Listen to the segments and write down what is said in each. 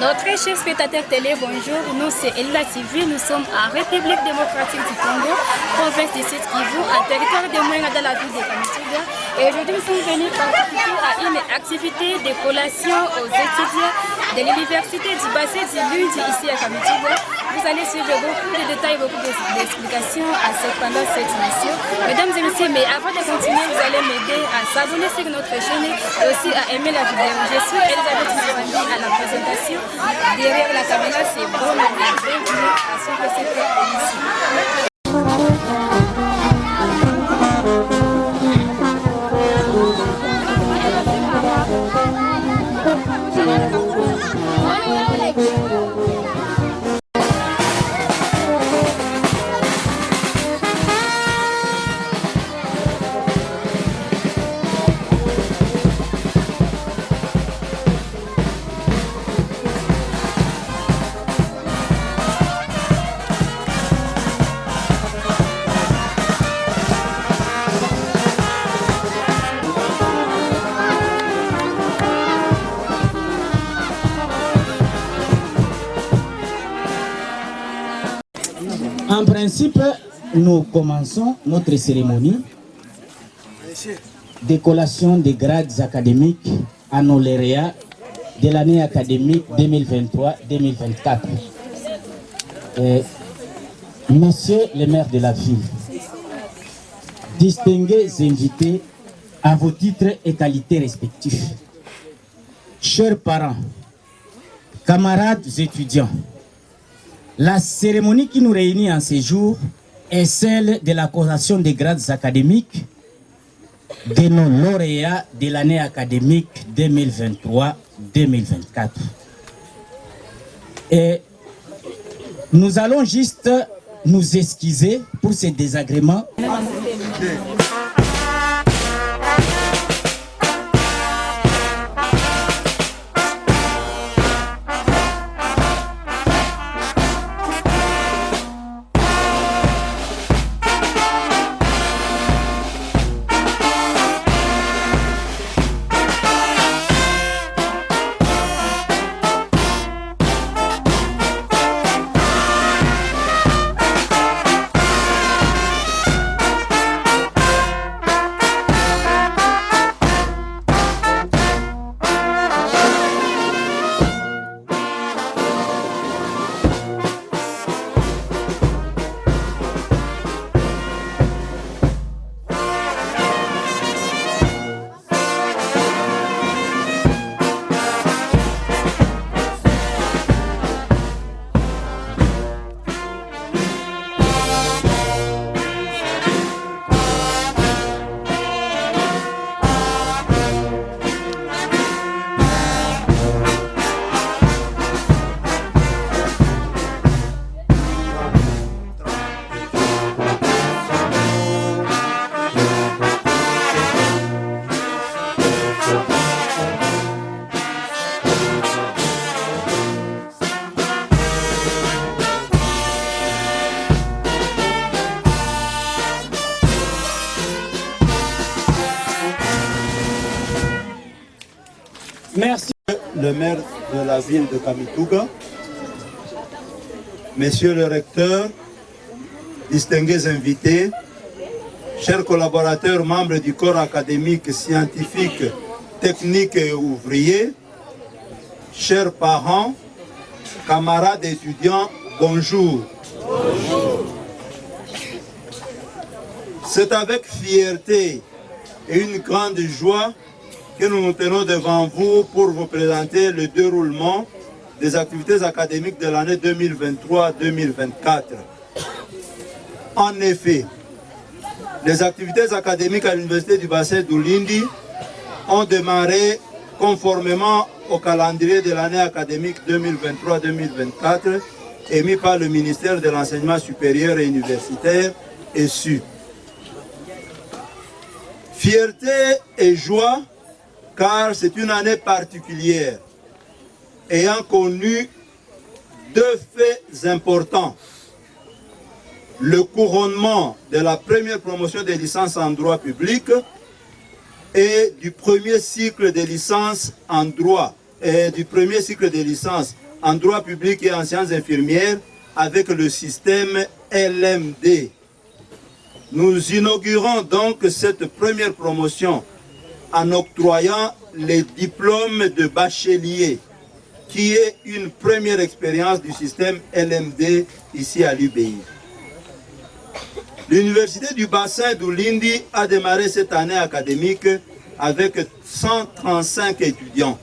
Notre chers spectateurs télé, bonjour. Nous, c'est Elila TV. Nous sommes en République démocratique du Congo, province du Sud Kivu, en territoire de Mwenga dans la ville de Kamituga. Et aujourd'hui, nous sommes venus participer à une activité de collation aux étudiants de l'université du bassin du Lundi ici à Kamituga. Vous allez suivre beaucoup de détails, beaucoup d'explications pendant cette émission. Mesdames et messieurs, mais avant de continuer, vous allez m'aider à s'abonner sur notre chaîne et aussi à aimer la vidéo. Je suis Elisabeth Moussouandi à la présentation. Derrière la caméra, c'est bon. Bienvenue à suivre cette émission. En principe, nous commençons notre cérémonie de collation des grades académiques à nos lauréats de l'année académique 2023-2024. Monsieur le maire de la ville, distingués invités à vos titres et qualités respectifs, chers parents, camarades étudiants, la cérémonie qui nous réunit en ce jour est celle de la collation des grades académiques de nos lauréats de l'année académique 2023-2024. Et nous allons juste nous excuser pour ces désagréments. Merci. Le maire de la ville de Kamituga, Monsieur le recteur, distingués invités, chers collaborateurs, membres du corps académique, scientifique, technique et ouvrier, chers parents, camarades étudiants, bonjour. Bonjour. C'est avec fierté et une grande joie que nous nous tenons devant vous pour vous présenter le déroulement des activités académiques de l'année 2023-2024. En effet, les activités académiques à l'Université du bassin du Lundi ont démarré conformément au calendrier de l'année académique 2023-2024 émis par le ministère de l'Enseignement supérieur et universitaire ESU. Fierté et joie, car c'est une année particulière, ayant connu deux faits importants. Le couronnement de la première promotion des licences en droit public et du premier cycle de licence en droit et du premier cycle de licence en droit public et en sciences infirmières avec le système LMD. Nous inaugurons donc cette première promotion en octroyant les diplômes de bachelier, qui est une première expérience du système LMD ici à l'UBI. L'Université du bassin d'Oulindi a démarré cette année académique avec 135 étudiants,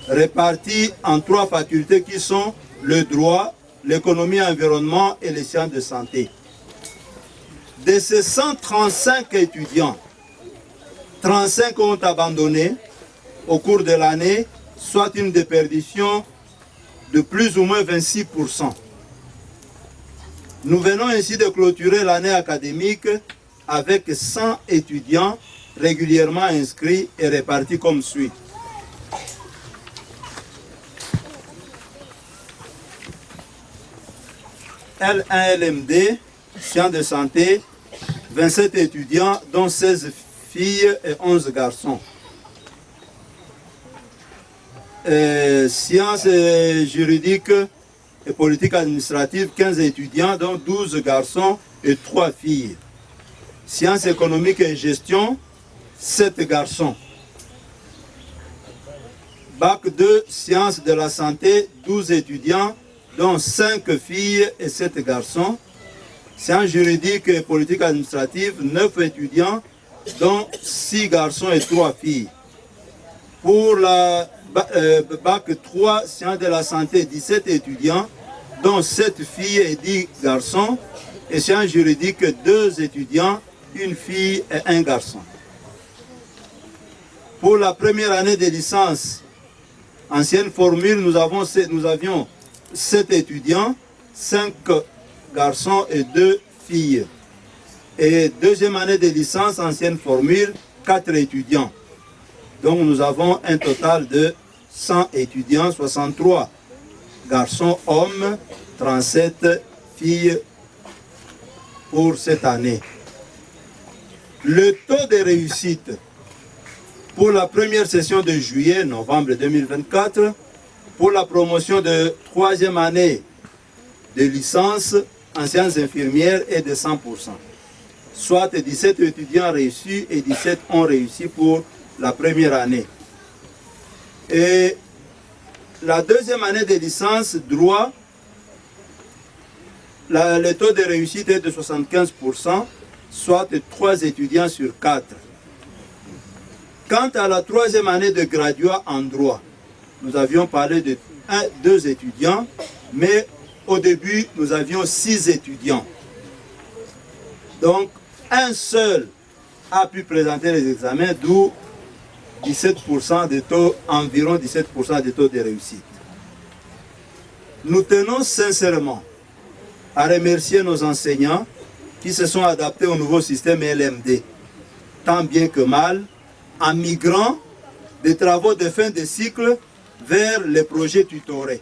répartis en 3 facultés qui sont le droit, l'économie environnement et les sciences de santé. De ces 135 étudiants, 35 ont abandonné au cours de l'année, soit une déperdition de plus ou moins 26%. Nous venons ainsi de clôturer l'année académique avec 100 étudiants régulièrement inscrits et répartis comme suit. L1 LMD, sciences de santé, 27 étudiants, dont 16 filles et 11 garçons. Sciences juridiques et politique administrative, 15 étudiants, dont 12 garçons et 3 filles. Sciences économiques et gestion, 7 garçons. Bac 2, sciences de la santé, 12 étudiants, dont 5 filles et 7 garçons. Sciences juridiques et politique administrative, 9 étudiants, dont 6 garçons et 3 filles. Pour la Bac 3, sciences de la santé, 17 étudiants, dont 7 filles et 10 garçons. Et sciences juridiques, 2 étudiants, 1 fille et 1 garçon. Pour la première année de licence, ancienne formule, nous avions 7 étudiants, 5 garçons et 2 filles. Et deuxième année de licence, ancienne formule, 4 étudiants. Donc nous avons un total de 100 étudiants, 63 garçons, hommes, 37 filles pour cette année. Le taux de réussite pour la première session de juillet-novembre 2024, pour la promotion de 3e année de licence en sciences infirmières est de 100%. Soit 17 étudiants réussis et 17 ont réussi pour la première année. Et la deuxième année de licence droit, le taux de réussite est de 75%, soit 3 étudiants sur 4. Quant à la troisième année de graduat en droit, nous avions parlé de 2 étudiants, mais au début, nous avions 6 étudiants. Donc, un seul a pu présenter les examens, d'où 17% de taux, environ 17% de taux de réussite. Nous tenons sincèrement à remercier nos enseignants qui se sont adaptés au nouveau système LMD, tant bien que mal, en migrant des travaux de fin de cycle vers les projets tutorés.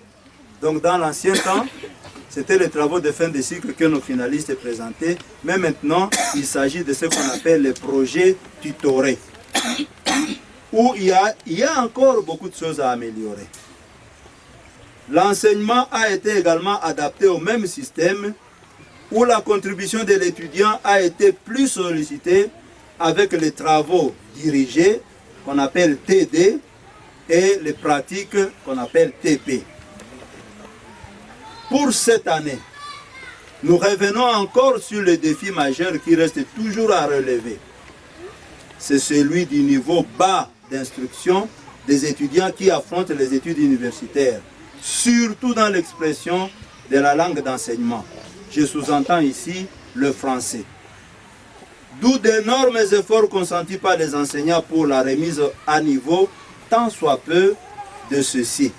Donc dans l'ancien temps, c'était les travaux de fin de cycle que nos finalistes présentaient, mais maintenant, il s'agit de ce qu'on appelle les projets tutorés, où il y a encore beaucoup de choses à améliorer. L'enseignement a été également adapté au même système, où la contribution de l'étudiant a été plus sollicitée avec les travaux dirigés, qu'on appelle TD, et les pratiques qu'on appelle TP. Pour cette année, nous revenons encore sur le défi majeur qui reste toujours à relever. C'est celui du niveau bas d'instruction des étudiants qui affrontent les études universitaires, surtout dans l'expression de la langue d'enseignement. Je sous-entends ici le français. D'où d'énormes efforts consentis par les enseignants pour la remise à niveau, tant soit peu, de ceci.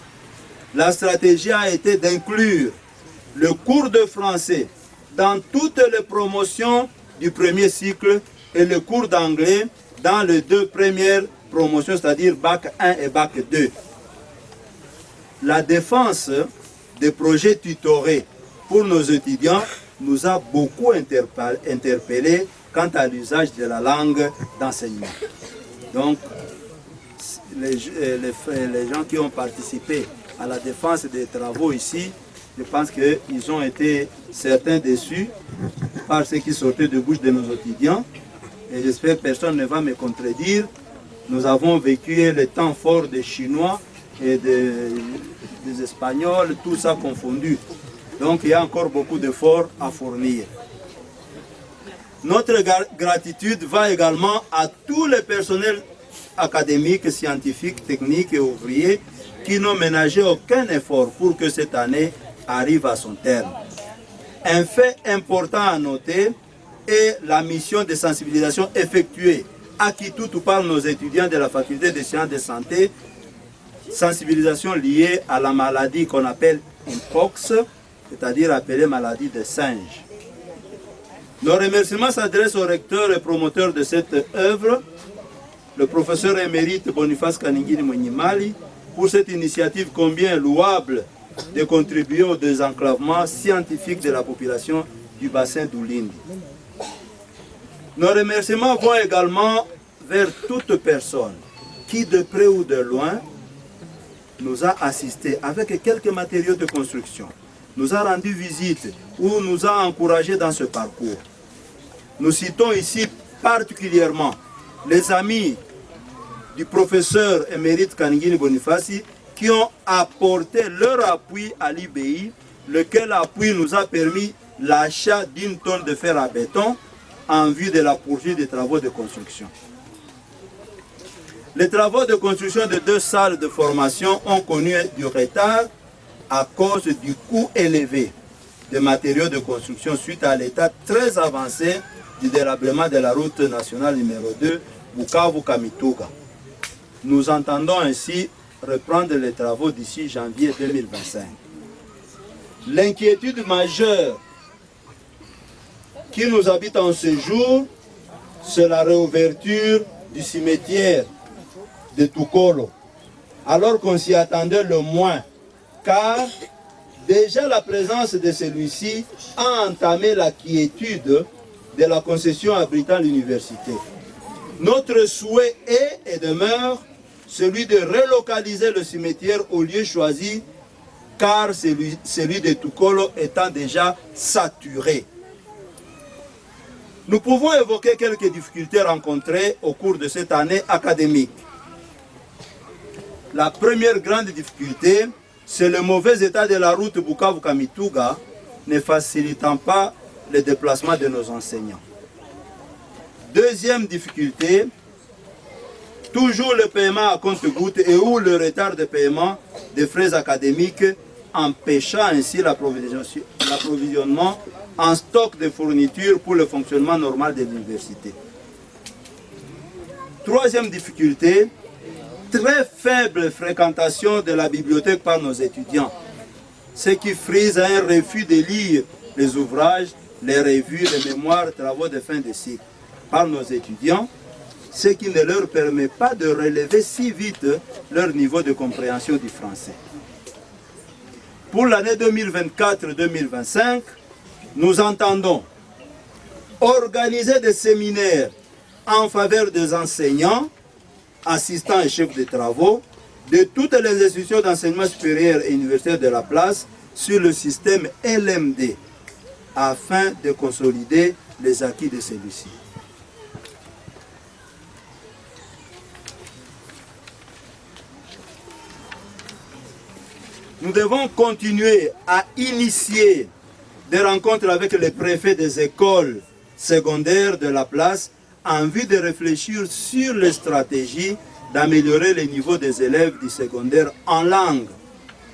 La stratégie a été d'inclure le cours de français dans toutes les promotions du premier cycle et le cours d'anglais dans les 2 premières promotions, c'est-à-dire Bac 1 et Bac 2. La défense des projets tutorés pour nos étudiants nous a beaucoup interpellés quant à l'usage de la langue d'enseignement. Donc, les gens qui ont participé à la défense des travaux ici, je pense qu'ils ont été certains déçus par ce qui sortait de bouche de nos étudiants. Et j'espère que personne ne va me contredire. Nous avons vécu les temps forts des Chinois et des Espagnols, tout ça confondu. Donc il y a encore beaucoup d'efforts à fournir. Notre gratitude va également à tous les personnels académiques, scientifiques, techniques et ouvriers qui n'ont ménagé aucun effort pour que cette année arrive à son terme. Un fait important à noter est la mission de sensibilisation effectuée à Kitutu par nos étudiants de la faculté des sciences de santé, sensibilisation liée à la maladie qu'on appelle Mpox, c'est-à-dire appelée maladie des singes. Nos remerciements s'adressent au recteur et promoteur de cette œuvre, le professeur émérite Boniface Kaningini Mwenyimali, pour cette initiative combien louable de contribuer au désenclavement scientifique de la population du bassin d'Ulindi. Nos remerciements vont également vers toute personne qui, de près ou de loin, nous a assistés avec quelques matériaux de construction, nous a rendu visite ou nous a encouragés dans ce parcours. Nous citons ici particulièrement les amis du professeur émérite Kaningini Boniface qui ont apporté leur appui à l'IBI, lequel appui nous a permis l'achat d'une tonne de fer à béton en vue de la poursuite des travaux de construction. Les travaux de construction de 2 salles de formation ont connu du retard à cause du coût élevé des matériaux de construction suite à l'état très avancé du délabrement de la route nationale numéro 2 Bukavu-Kamituga. Nous entendons ainsi reprendre les travaux d'ici janvier 2025. L'inquiétude majeure qui nous habite en ce jour, c'est la réouverture du cimetière de Tukolo, alors qu'on s'y attendait le moins, car déjà la présence de celui-ci a entamé la quiétude de la concession abritant l'université. Notre souhait est et demeure celui de relocaliser le cimetière au lieu choisi, car celui de Tukolo étant déjà saturé. Nous pouvons évoquer quelques difficultés rencontrées au cours de cette année académique. La première grande difficulté, c'est le mauvais état de la route Bukavu-Kamituga, ne facilitant pas le déplacement de nos enseignants. Deuxième difficulté, toujours le paiement à compte-gouttes et ou le retard de paiement des frais académiques, empêchant ainsi l'approvisionnement en stock de fournitures pour le fonctionnement normal de l'université. Troisième difficulté, très faible fréquentation de la bibliothèque par nos étudiants, ce qui frise un refus de lire les ouvrages, les revues, les mémoires, travaux de fin de cycle par nos étudiants, ce qui ne leur permet pas de relever si vite leur niveau de compréhension du français. Pour l'année 2024-2025, nous entendons organiser des séminaires en faveur des enseignants, assistants et chefs de travaux de toutes les institutions d'enseignement supérieur et universitaire de la place sur le système LMD afin de consolider les acquis de celui-ci. Nous devons continuer à initier des rencontres avec les préfets des écoles secondaires de la place en vue de réfléchir sur les stratégies d'améliorer le niveau des élèves du secondaire en langue.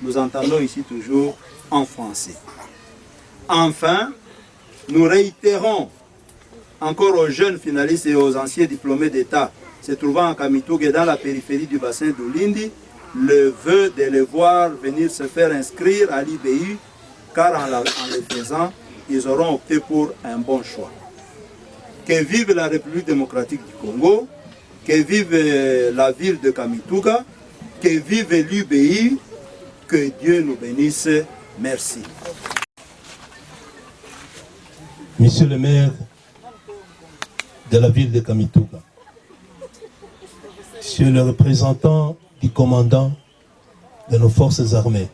Nous entendons ici toujours en français. Enfin, nous réitérons encore aux jeunes finalistes et aux anciens diplômés d'État se trouvant à Kamituga et dans la périphérie du bassin d'Ulindi, le vœu de les voir venir se faire inscrire à l'IBU, car en le faisant, ils auront opté pour un bon choix. Que vive la République démocratique du Congo, que vive la ville de Kamituga, que vive l'UBI, que Dieu nous bénisse. Merci. Monsieur le maire de la ville de Kamituga, Monsieur le représentant du commandant de nos forces armées,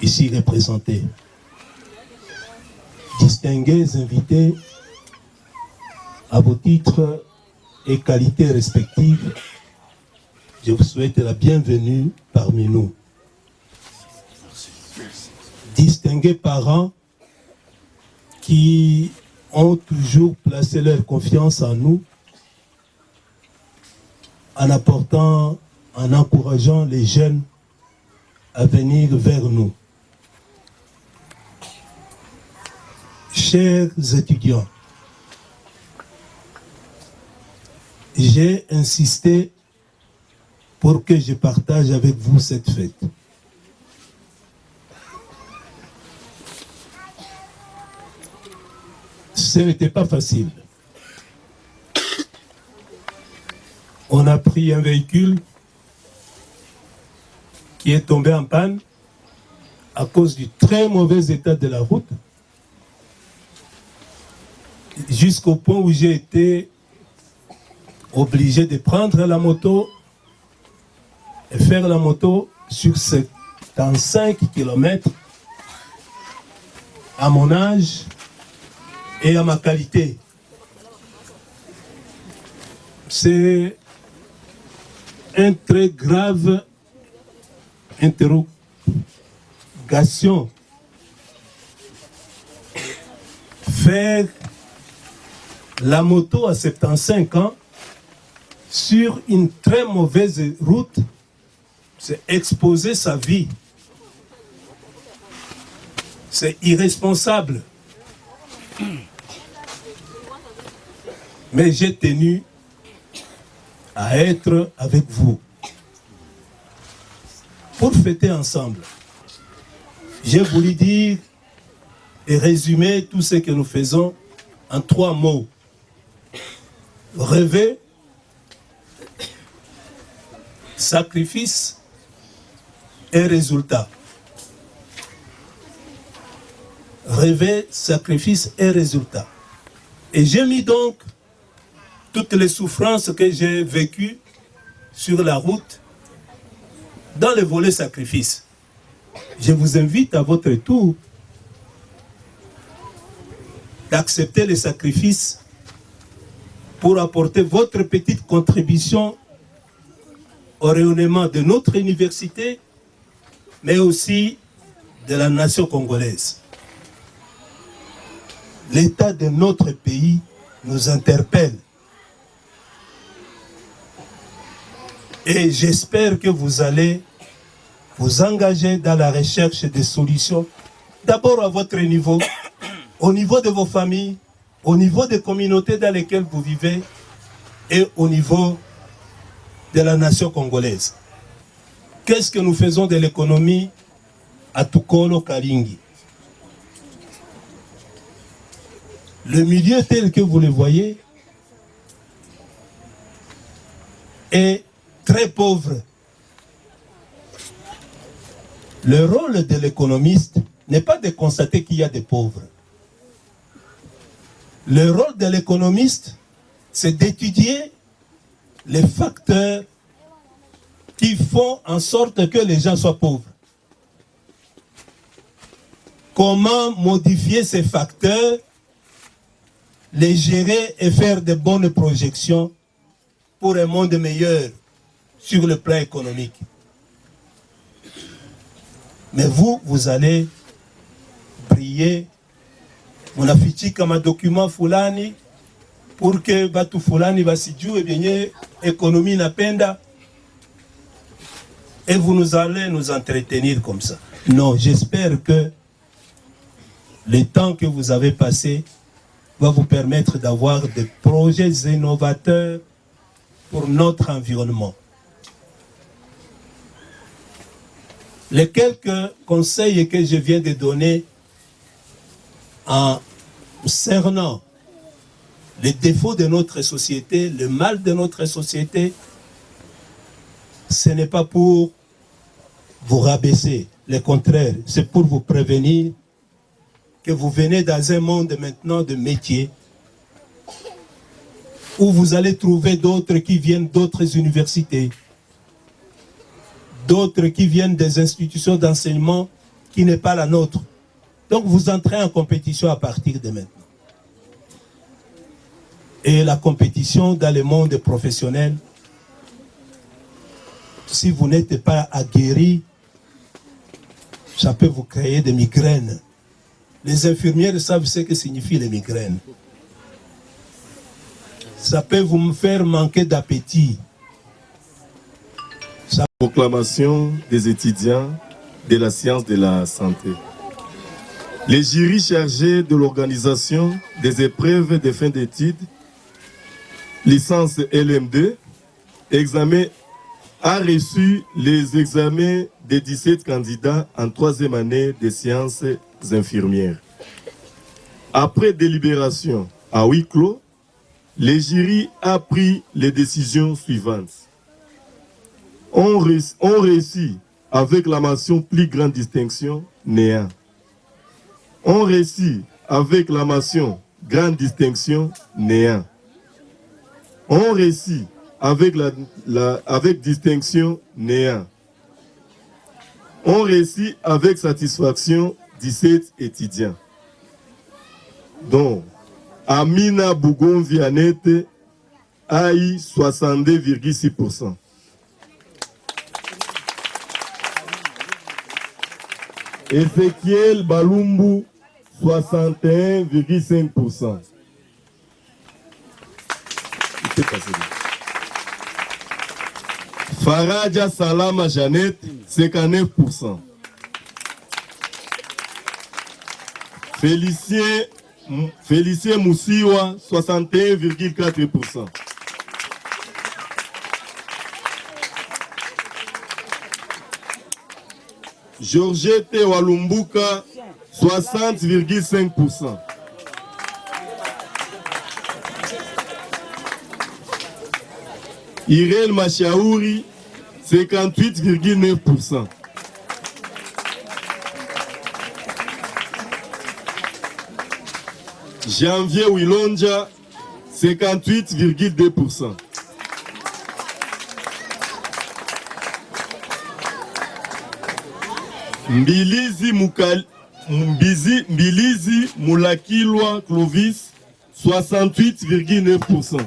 ici représentés, distingués invités à vos titres et qualités respectives, je vous souhaite la bienvenue parmi nous. Distingués parents qui ont toujours placé leur confiance en nous, en apportant, en encourageant les jeunes à venir vers nous. Chers étudiants, j'ai insisté pour que je partage avec vous cette fête. Ce n'était pas facile. On a pris un véhicule qui est tombé en panne à cause du très mauvais état de la route, jusqu'au point où j'ai été obligé de prendre la moto et faire la moto sur 75 km à mon âge et à ma qualité. C'est un très grave interrogation. Faire la moto à 75 ans sur une très mauvaise route, c'est exposer sa vie. C'est irresponsable. Mais j'ai tenu à être avec vous pour fêter ensemble. J'ai voulu dire et résumer tout ce que nous faisons en 3 mots. Rêver, sacrifice et résultat. Rêver, sacrifice et résultat. Et j'ai mis donc toutes les souffrances que j'ai vécues sur la route dans le volet sacrifice. Je vous invite à votre tour d'accepter les sacrifices pour apporter votre petite contribution au rayonnement de notre université, mais aussi de la nation congolaise. L'état de notre pays nous interpelle. Et j'espère que vous allez vous engager dans la recherche des solutions, d'abord à votre niveau, au niveau de vos familles, au niveau des communautés dans lesquelles vous vivez et au niveau de la nation congolaise. Qu'est-ce que nous faisons de l'économie à Tukolo Kalingi? Le milieu tel que vous le voyez est très pauvre. Le rôle de l'économiste n'est pas de constater qu'il y a des pauvres. Le rôle de l'économiste, c'est d'étudier les facteurs qui font en sorte que les gens soient pauvres. Comment modifier ces facteurs, les gérer et faire de bonnes projections pour un monde meilleur sur le plan économique. Mais vous allez briller. Munafichika madocument fulani pour que batu fulani basijue benye économie napenda et vous nous allez nous entretenir comme ça. Non, j'espère que le temps que vous avez passé va vous permettre d'avoir des projets innovateurs pour notre environnement. Les quelques conseils que je viens de donner en cernant les défauts de notre société, le mal de notre société, ce n'est pas pour vous rabaisser, le contraire, c'est pour vous prévenir que vous venez dans un monde maintenant de métiers où vous allez trouver d'autres qui viennent d'autres universités, d'autres qui viennent des institutions d'enseignement qui n'est pas la nôtre. Donc vous entrez en compétition à partir de maintenant. Et la compétition dans le monde professionnel, si vous n'êtes pas aguerri, ça peut vous créer des migraines. Les infirmières savent ce que signifient les migraines. Ça peut vous faire manquer d'appétit. Proclamation des étudiants de la science de la santé. Les jurys chargés de l'organisation des épreuves de fin d'études, licence LM2, examen, a reçu les examens des 17 candidats en 3e année des sciences infirmières. Après délibération à huis clos, le jury a pris les décisions suivantes. On réussit avec la mention plus grande distinction néant. On réussit avec la mention grande distinction néant. On réussit avec avec distinction néant. On réussit avec satisfaction 17 étudiants. Donc, Amina Bougon Vianette a eu 62,6%. Ezekiel Balumbu, 61,5%. Faradja Salama Jeannette, 59%. Félicien Moussiwa, 61,4%. Georgette Walumbuka, 60,5%. Irel Machaouri, 58,9%. Janvier Wilonja, 58,2%. Mbilizi Moulakilwa Clovis, 68,9%.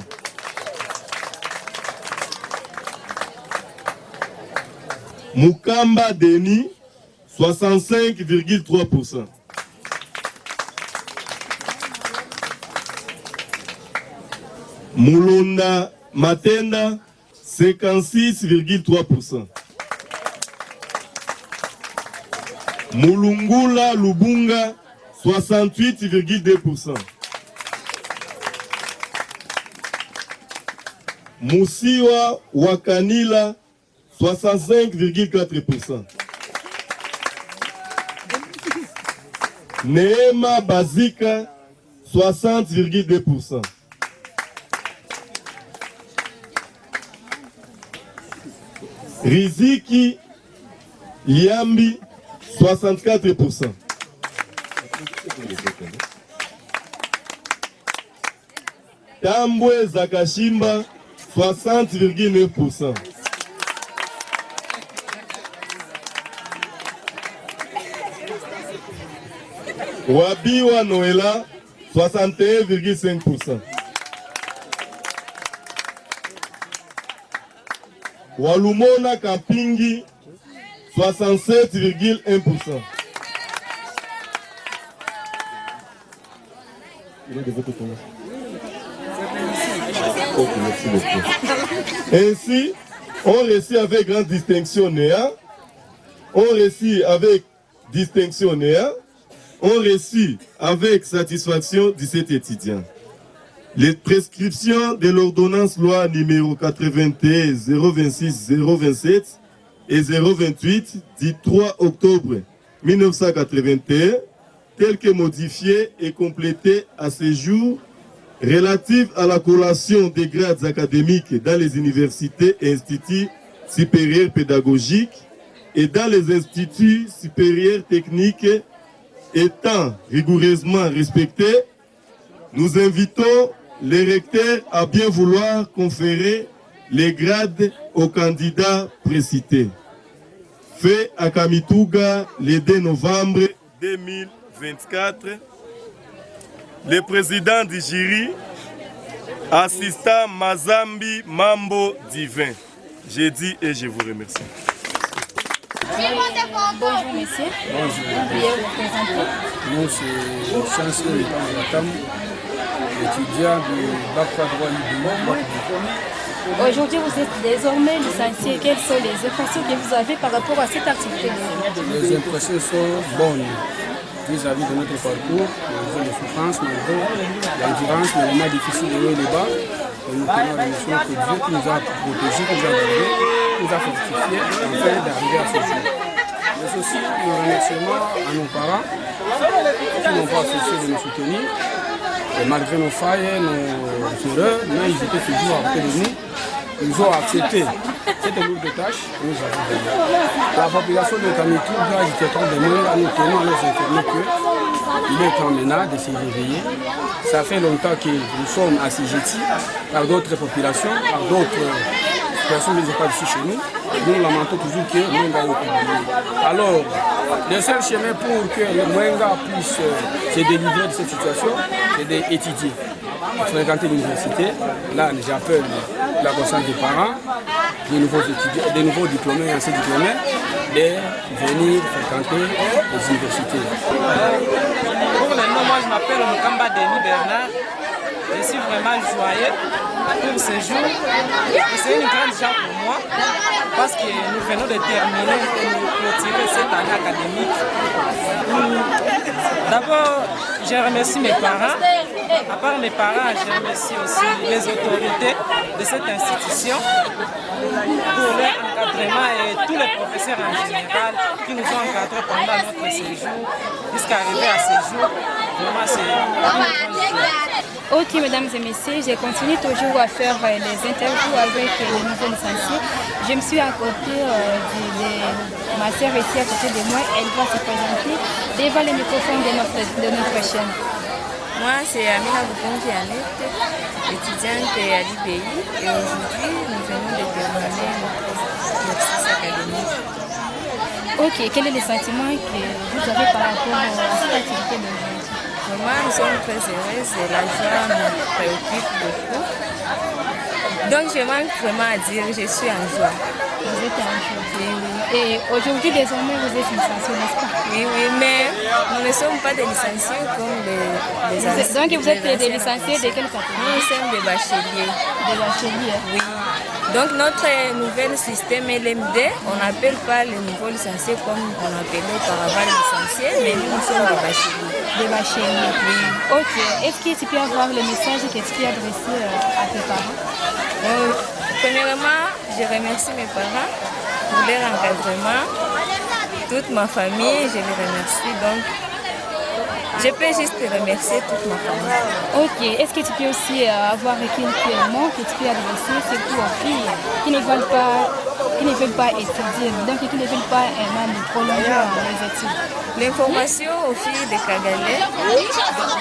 Mukamba Denis, 65,3%. Moulonda Matenda, 56,3%. Mulungula Lubunga, 68,2%. Musiwa Wakanila, 65,4%. Neema Bazika, 60,2%. Riziki Liambi, 64%. Tambwe Zakashimba, 60,9%. Wabiwa Noela, 61,5%. Walumona Kapingi, 67,1%. Ainsi, on réussit avec grande distinction néant, on réussit avec distinction néant, on réussit avec satisfaction 17 étudiants. Les prescriptions de l'ordonnance loi numéro 81 026 027 et 028 du 3 octobre 1981, telles que modifiées et complétées à ce jour, relatives à la collation des grades académiques dans les universités et instituts supérieurs pédagogiques et dans les instituts supérieurs techniques étant rigoureusement respectées, nous invitons les recteurs à bien vouloir conférer les grades aux candidats précités. fait à Kamituga le 2 novembre 2024. Le président du jury, assistant Mazambi Mambo Divin. J'ai dit et je vous remercie. Bonjour messieurs. Bonjour. Veuillez vous présenter. Moi c'est Chancelier Tam, étudiant du bac droit libre. Aujourd'hui, vous êtes désormais licencié. Quelles sont les impressions que vous avez par rapport à cette activité? Les impressions sont bonnes vis-à-vis de notre parcours, les souffrances, malgré l'endurance, les moments difficiles de haut et de bas. Nous tenons à remercier que Dieu qui nous a protégés, qui nous a guidés, qui nous a fortifiés afin d'arriver à ce jour. Mais aussi nos remerciements à nos parents qui n'ont pas cessé de nous soutenir. Et malgré nos failles, nos erreurs, mais ils étaient toujours à côté de nous. Ils ont accepté cette lourde tâche que nous avons donnée. La population de Kamituga, j'étais trop de monde, nous tenons à nous informer qu'il est temps maintenant de se réveiller. Ça fait longtemps que nous sommes assujettis par d'autres populations, par d'autres personnes qui ne sont pas ici chez nous. Nous lamentons toujours que le Mwenga est oublié. Alors, le seul chemin pour que le Mwenga puisse se délivrer de cette situation, c'est d'étudier, de fréquenter l'université. Là, j'appelle la conscience des parents, des nouveaux étudiants, des nouveaux diplômés et anciens diplômés, de venir fréquenter les universités. Pour le nom, moi je m'appelle Mukamba Denis Bernard. Je suis vraiment joyeux pour ce jour. C'est une grande joie pour moi parce que nous venons de terminer et nous clôturer cette année académique. D'abord, je remercie mes parents. À part mes parents, je remercie aussi les autorités de cette institution pour leur encadrement et tous les professeurs en général qui nous ont encadrés pendant notre séjour jusqu'à arriver à ce jour. Vraiment, c'est une grande joie. Ok, mesdames et messieurs, j'ai continué toujours à faire les interviews avec les nouveaux licenciés. Je me suis à côté de ma sœur ici à côté de moi. Elle va se présenter devant les microphones de notre chaîne. Moi, c'est Amina Boukongi-Annette, étudiante à l'IBI. Et aujourd'hui, nous venons de terminer notre exercice académique. Ok, quel est le sentiment que vous avez par rapport à cette activité d'aujourd'hui? Vraiment, nous sommes très heureuses et la joie nous préoccupe beaucoup. Donc, je manque vraiment à dire, je suis en joie. Vous êtes en joie. Et aujourd'hui, désormais, vous êtes licencié, n'est-ce pas? Oui, mais nous ne sommes pas des licenciés comme les anciens. Donc, vous êtes des licenciés de quelle catégorie? Nous sommes des bacheliers. Des bacheliers? Oui. Donc notre nouvel système LMD, on n'appelle pas les nouveaux licenciés comme on appelait auparavant les licenciés, mais nous sommes des bacheliers. Des bacheliers, oui. Ok. Est-ce que tu peux avoir le message que tu peux adresser à tes parents? Premièrement, je remercie mes parents pour leur encadrement. Toute ma famille, je les remercie. Donc, je peux juste remercier toute ma famille. Ok. Est-ce que tu peux aussi avoir quelques mots que tu peux adresser surtout aux filles qui ne veulent pas étudier, donc qui ne veulent pas même prolonger les études? L'information aux filles de Kagalé.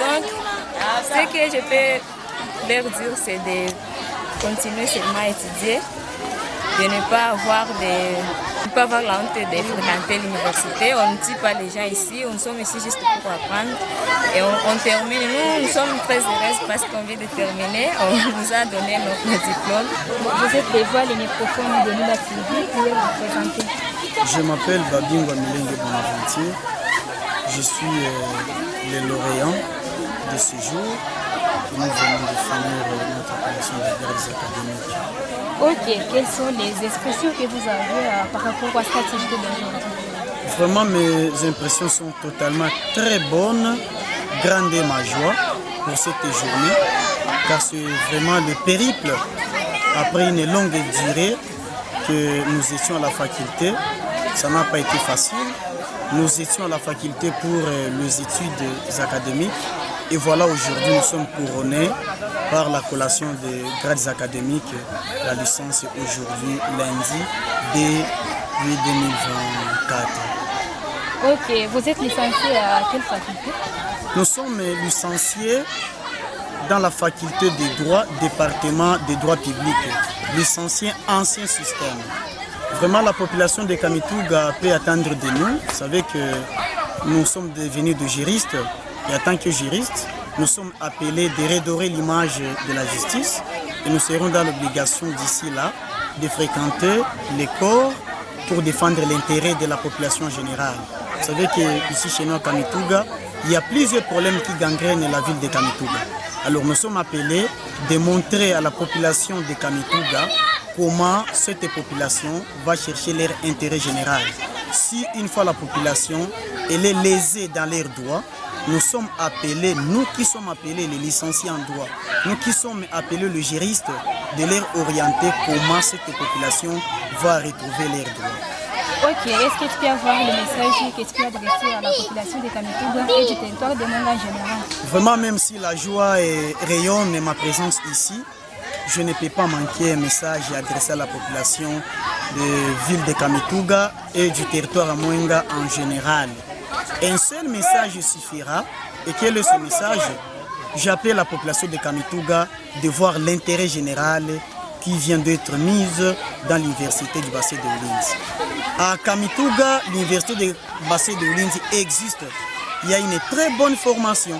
Donc, ce que je peux leur dire, c'est de continuer seulement à étudier, de ne pas avoir la honte de fréquenter l'université. On ne tue pas les gens ici, on sommes ici juste pour apprendre. Et on termine. Nous sommes très heureuses parce qu'on vient de terminer. On nous a donné notre diplôme. Vous êtes devant les microphones de Lula TV pour vous présenter. Je m'appelle Babingwa Milenge Bonaventure. Je suis le lauréat de ce jour. Nous venons de finir notre appellation des grades académiques. Ok, quelles sont les expressions que vous avez par rapport à cette activité d'aujourd'hui? Vraiment, mes impressions sont totalement très bonnes. Grande est ma joie pour cette journée, car c'est vraiment le périple après une longue durée que nous étions à la faculté. Ça n'a pas été facile. Nous étions à la faculté pour les études académiques. Et voilà, aujourd'hui, nous sommes couronnés par la collation des grades académiques. La licence est aujourd'hui, lundi, dès 2024. Ok, vous êtes licencié à quelle faculté? Nous sommes licenciés dans la faculté des droits, département des droits publics. Licenciés ancien système. Vraiment, la population de Kamituga peut attendre de nous. Vous savez que nous sommes devenus des juristes et en tant que juristes, nous sommes appelés de redorer l'image de la justice et nous serons dans l'obligation d'ici là de fréquenter les corps pour défendre l'intérêt de la population générale. Vous savez qu'ici chez nous à Kamituga, il y a plusieurs problèmes qui gangrènent la ville de Kamituga. Alors nous sommes appelés de montrer à la population de Kamituga comment cette population va chercher leur intérêt général. Si une fois la population elle est lésée dans leurs droits, nous sommes appelés, nous qui sommes appelés les licenciés en droit, nous qui sommes appelés les juristes, de leur orienter comment cette population va retrouver leurs droits. Ok, est-ce que tu peux avoir le message que tu peux adresser à la population de Kamituga et du territoire de Mwenga en général? Vraiment, même si la joie rayonne ma présence ici, je ne peux pas manquer un message adressé à la population de ville de Kamituga et du territoire à Mwenga en général. Un seul message suffira. Et quel est ce message? J'appelle la population de Kamituga de voir l'intérêt général qui vient d'être mise dans l'université du bassin de Ulinzi. À Kamituga, l'université du bassin de Ulinzi existe. Il y a une très bonne formation.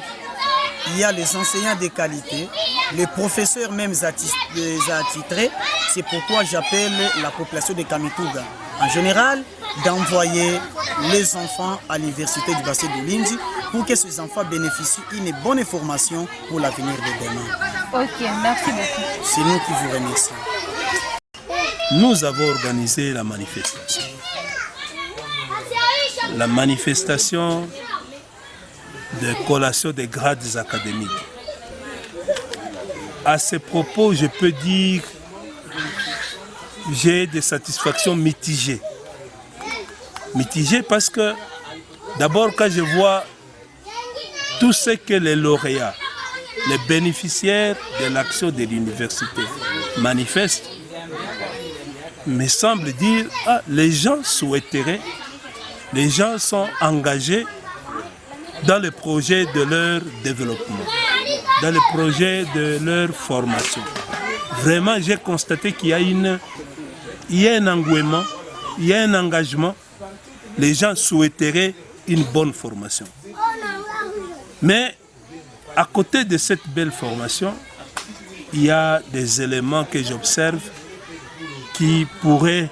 Il y a les enseignants de qualité, les professeurs même attitrés. C'est pourquoi j'appelle la population de Kamituga en général d'envoyer les enfants à l'université du bassin de Ulinzi pour que ces enfants bénéficient d'une bonne formation pour l'avenir de demain. Ok, merci beaucoup. C'est nous qui vous remercions. Nous avons organisé la manifestation. La manifestation de collation des grades académiques. À ce propos, je peux dire que j'ai des satisfactions mitigées. Mitigées parce que, d'abord, quand je vois tout ce que les lauréats, les bénéficiaires de l'action de l'université manifestent, me semble dire ah, les gens souhaiteraient, les gens sont engagés dans le projet de leur développement, dans le projet de leur formation. Vraiment, j'ai constaté qu'il y a un engouement, il y a un engagement. Les gens souhaiteraient une bonne formation. Mais à côté de cette belle formation, il y a des éléments que j'observe qui pourraient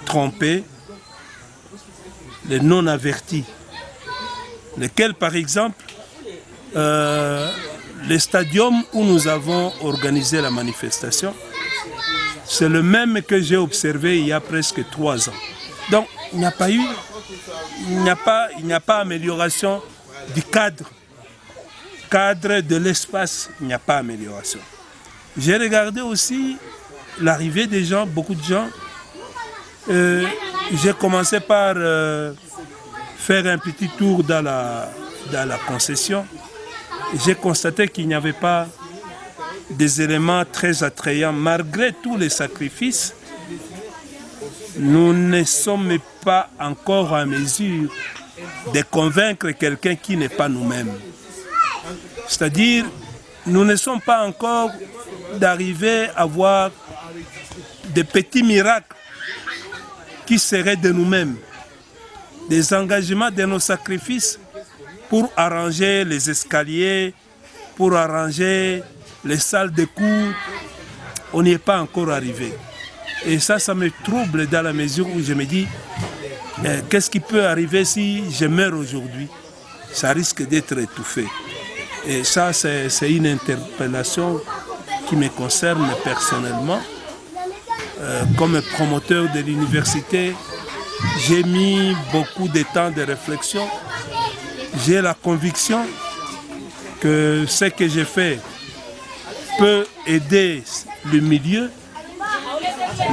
tromper les non-avertis. Lesquels, par exemple, le stadium où nous avons organisé la manifestation, c'est le même que j'ai observé il y a presque 3 ans. Donc, il n'y a pas amélioration du cadre de l'espace, il n'y a pas amélioration. J'ai regardé aussi l'arrivée des gens, beaucoup de gens. J'ai commencé par faire un petit tour dans la concession. J'ai constaté qu'il n'y avait pas des éléments très attrayants. Malgré tous les sacrifices, nous ne sommes pas encore en mesure de convaincre quelqu'un qui n'est pas nous-mêmes. C'est-à-dire, nous ne sommes pas encore d'arriver à voir des petits miracles qui seraient de nous-mêmes, des engagements de nos sacrifices pour arranger les escaliers, pour arranger les salles de cours. On n'y est pas encore arrivé. Et ça me trouble dans la mesure où je me dis, qu'est-ce qui peut arriver si je meurs aujourd'hui? Ça risque d'être étouffé. Et ça, c'est une interpellation qui me concerne personnellement. Comme promoteur de l'université, j'ai mis beaucoup de temps de réflexion. J'ai la conviction que ce que j'ai fait peut aider le milieu,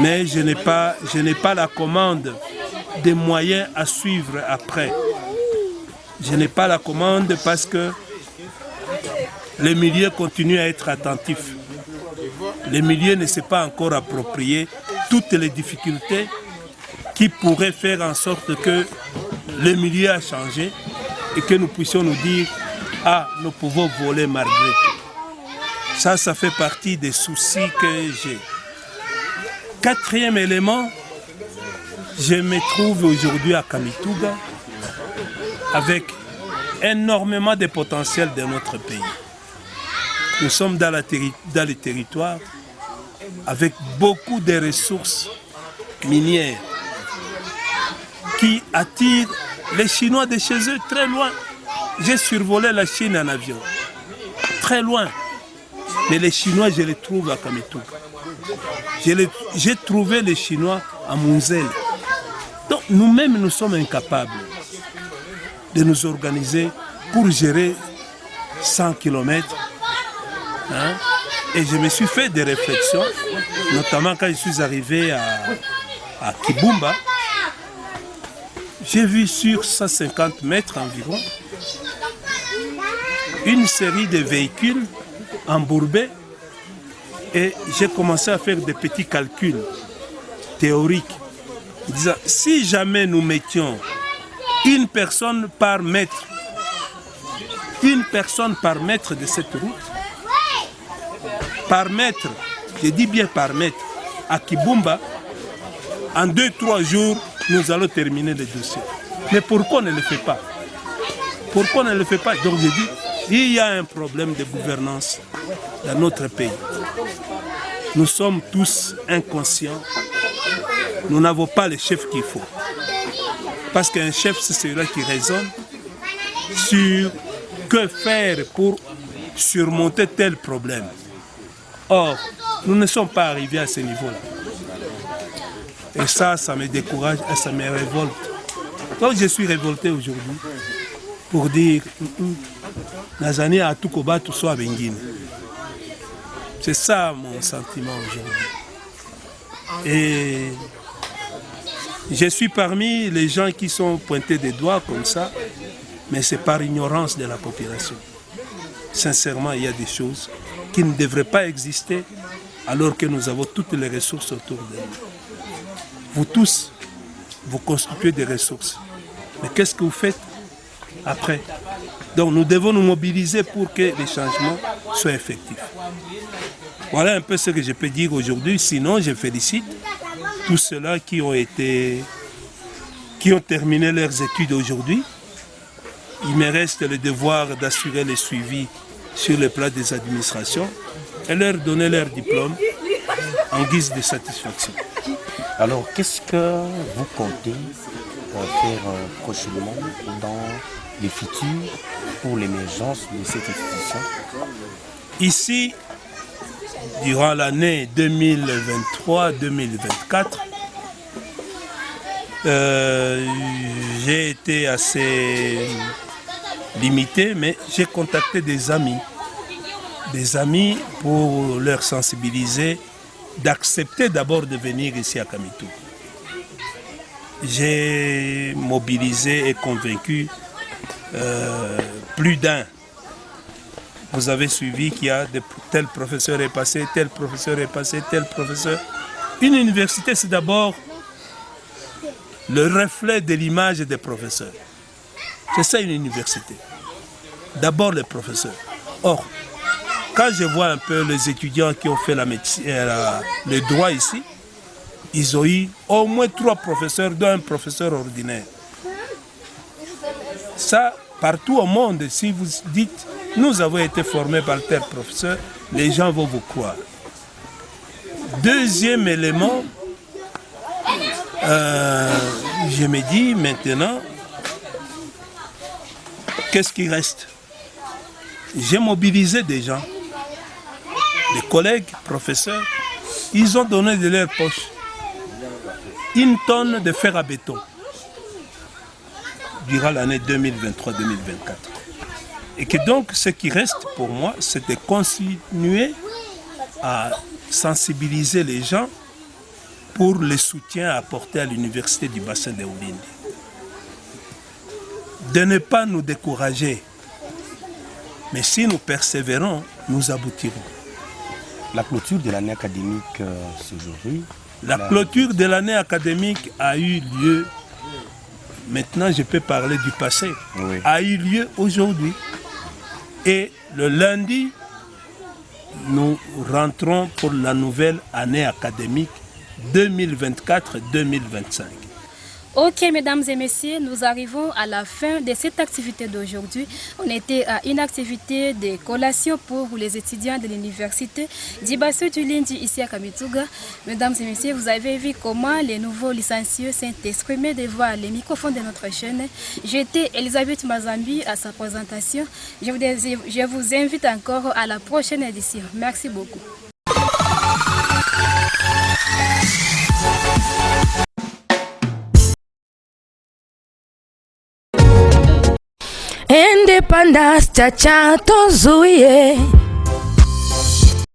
mais je n'ai pas la commande des moyens à suivre après. Je n'ai pas la commande parce que le milieu continue à être attentif. Le milieu ne s'est pas encore approprié toutes les difficultés qui pourraient faire en sorte que le milieu a changé et que nous puissions nous dire « Ah, nous pouvons voler malgré tout ». Ça fait partie des soucis que j'ai. 4e élément, Je me trouve aujourd'hui à Kamituga avec énormément de potentiel de notre pays. Nous sommes dans les territoires avec beaucoup de ressources minières qui attirent les Chinois de chez eux très loin. J'ai survolé la Chine en avion, très loin. Mais les Chinois, je les trouve à Kamituga. J'ai trouvé les Chinois à Munzele. Donc nous-mêmes, nous sommes incapables de nous organiser pour gérer 100 km. Hein? Et je me suis fait des réflexions, notamment quand je suis arrivé à Kibumba. J'ai vu sur 150 mètres environ une série de véhicules embourbés et j'ai commencé à faire des petits calculs théoriques disant si jamais nous mettions une personne par mètre de cette route, par mètre, je dis bien par mètre, à Kibumba, en 2-3 jours, nous allons terminer le dossier. Mais pourquoi on ne le fait pas? Pourquoi on ne le fait pas? Donc je dis, il y a un problème de gouvernance dans notre pays. Nous sommes tous inconscients. Nous n'avons pas le chef qu'il faut. Parce qu'un chef, c'est celui qui raisonne sur que faire pour surmonter tel problème. Or, nous ne sommes pas arrivés à ce niveau-là. Et ça me décourage et ça me révolte. Donc je suis révolté aujourd'hui pour dire Nazani a tout combat, tout soit Bengine. C'est ça mon sentiment aujourd'hui. Et je suis parmi les gens qui sont pointés des doigts comme ça, mais c'est par ignorance de la population. Sincèrement, il y a des choses qui ne devraient pas exister alors que nous avons toutes les ressources autour de nous. Vous tous, vous constituez des ressources. Mais qu'est-ce que vous faites après? Donc nous devons nous mobiliser pour que les changements soient effectifs. Voilà un peu ce que je peux dire aujourd'hui. Sinon, je félicite tous ceux-là qui ont terminé leurs études aujourd'hui. Il me reste le devoir d'assurer le suivi sur le plan des administrations et leur donner leur diplôme en guise de satisfaction. Alors, qu'est-ce que vous comptez faire prochainement dans le futur pour l'émergence de cette institution? Ici, durant l'année 2023-2024, j'ai été assez limité, mais j'ai contacté des amis pour leur sensibiliser d'accepter d'abord de venir ici à Kamituga. J'ai mobilisé et convaincu plus d'un. Vous avez suivi qu'il y a tel professeur est passé, tel professeur est passé, tel professeur. Une université, c'est d'abord le reflet de l'image des professeurs. C'est ça une université. D'abord les professeurs. Or, quand je vois un peu les étudiants qui ont fait la médecine, le droit ici, ils ont eu au moins 3 professeurs, dont un professeur ordinaire. Ça, partout au monde, si vous dites « nous avons été formés par tel professeur », les gens vont vous croire. Deuxième élément, je me dis maintenant, qu'est-ce qui reste? J'ai mobilisé des gens, des collègues, professeurs, ils ont donné de leur poche 1 tonne de fer à béton durant l'année 2023-2024. Et que donc, ce qui reste pour moi, c'est de continuer à sensibiliser les gens pour le soutien apporté à l'université du bassin de Oulindi. De ne pas nous décourager. Mais si nous persévérons, nous aboutirons. La clôture de l'année académique aujourd'hui. La clôture de l'année académique a eu lieu, maintenant je peux parler du passé, oui. A eu lieu aujourd'hui. Et le lundi, nous rentrons pour la nouvelle année académique 2024-2025. Ok, mesdames et messieurs, nous arrivons à la fin de cette activité d'aujourd'hui. On était à une activité de collation pour les étudiants de l'université d'Ibasso du Lindi ici à Kamituga. Mesdames et messieurs, vous avez vu comment les nouveaux licenciés s'est exprimé devant les microphones de notre chaîne. J'étais Elisabeth Mazambi à sa présentation. Je vous invite encore à la prochaine édition. Merci beaucoup. Independence chacha tozuye